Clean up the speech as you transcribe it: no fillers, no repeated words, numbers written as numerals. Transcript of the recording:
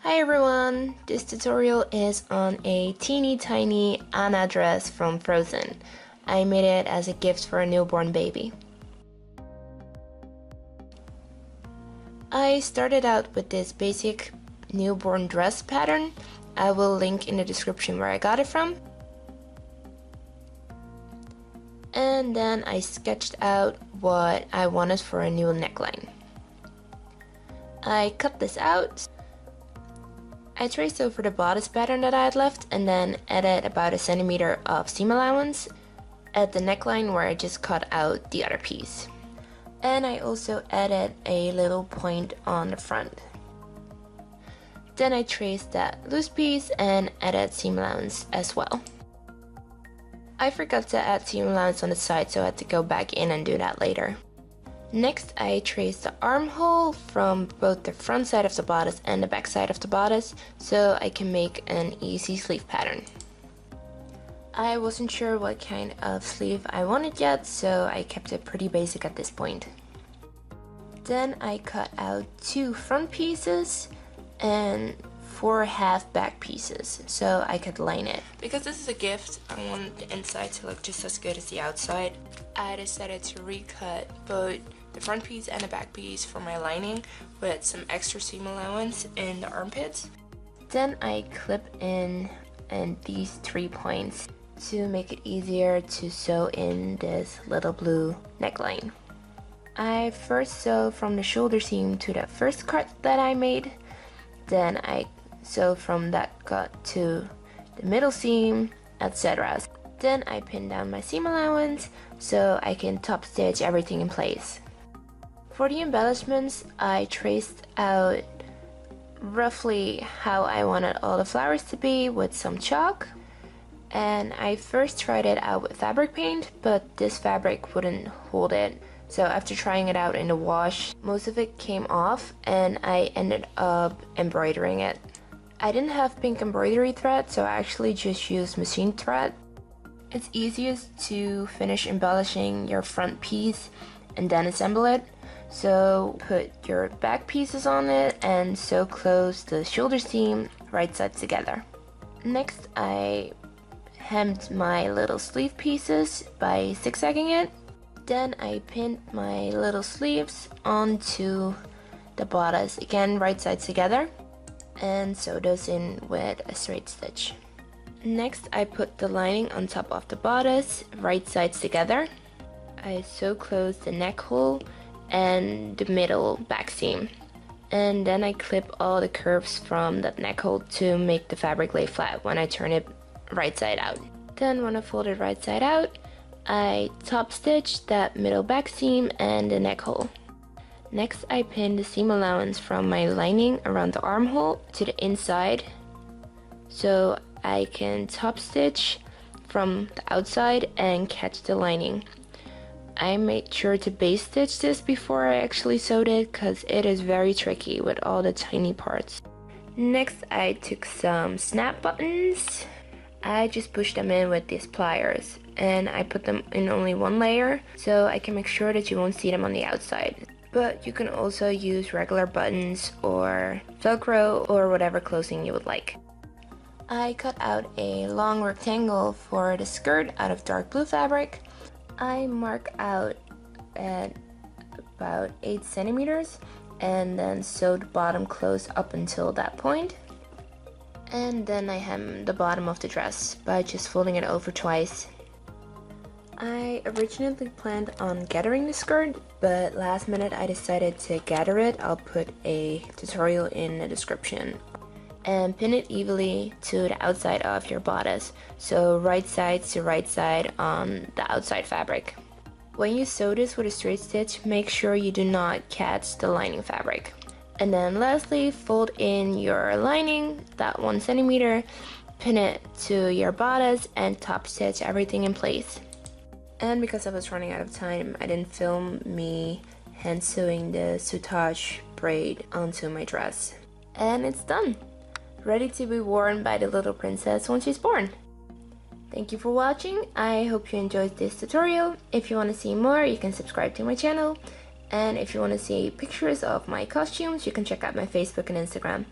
Hi everyone! This tutorial is on a teeny tiny Anna dress from Frozen. I made it as a gift for a newborn baby. I started out with this basic newborn dress pattern. I will link in the description where I got it from. And then I sketched out what I wanted for a new neckline. I cut this out. I traced over the bodice pattern that I had left and then added about 1 centimeter of seam allowance at the neckline where I just cut out the other piece. And I also added a little point on the front. Then I traced that loose piece and added seam allowance as well. I forgot to add seam allowance on the side, so I had to go back in and do that later. Next, I traced the armhole from both the front side of the bodice and the back side of the bodice, so I can make an easy sleeve pattern. I wasn't sure what kind of sleeve I wanted yet, so I kept it pretty basic at this point. Then I cut out 2 front pieces and 4 half back pieces, so I could line it. Because this is a gift, I want the inside to look just as good as the outside. I decided to recut both the front piece and the back piece for my lining with some extra seam allowance in the armpits. Then I clip in these 3 points to make it easier to sew in this little blue neckline. I first sew from the shoulder seam to the first cut that I made. Then I sew from that cut to the middle seam, etc. Then I pin down my seam allowance so I can top stitch everything in place. For the embellishments, I traced out roughly how I wanted all the flowers to be with some chalk. And I first tried it out with fabric paint, but this fabric wouldn't hold it. So after trying it out in the wash, most of it came off and I ended up embroidering it. I didn't have pink embroidery thread, so I actually just used machine thread. It's easiest to finish embellishing your front piece and then assemble it. So put your back pieces on it and sew close the shoulder seam right sides together. Next, I hemmed my little sleeve pieces by zigzagging it. Then I pinned my little sleeves onto the bodice, again right sides together, and sew those in with a straight stitch. Next, I put the lining on top of the bodice, right sides together. I sew close the neck hole and the middle back seam. And then I clip all the curves from that neck hole to make the fabric lay flat when I turn it right side out. Then when I fold it right side out, I top stitch that middle back seam and the neck hole. Next, I pin the seam allowance from my lining around the armhole to the inside so I can top stitch from the outside and catch the lining. I made sure to base stitch this before I actually sewed it because it is very tricky with all the tiny parts. Next, I took some snap buttons. I just pushed them in with these pliers and I put them in only 1 layer so I can make sure that you won't see them on the outside. But you can also use regular buttons or Velcro or whatever closing you would like. I cut out a long rectangle for the skirt out of dark blue fabric. I mark out at about 8 centimeters and then sew the bottom close up until that point. And then I hem the bottom of the dress by just folding it over twice. I originally planned on gathering the skirt, but last minute I decided to gather it. I'll put a tutorial in the description. And pin it evenly to the outside of your bodice, so right side to right side on the outside fabric. When you sew this with a straight stitch, make sure you do not catch the lining fabric. And then lastly, fold in your lining, that 1 centimeter, pin it to your bodice and top stitch everything in place. And because I was running out of time, I didn't film me hand sewing the soutache braid onto my dress. And it's done! Ready to be worn by the little princess when she's born. Thank you for watching. I hope you enjoyed this tutorial. If you want to see more, you can subscribe to my channel. And if you want to see pictures of my costumes, you can check out my Facebook and Instagram.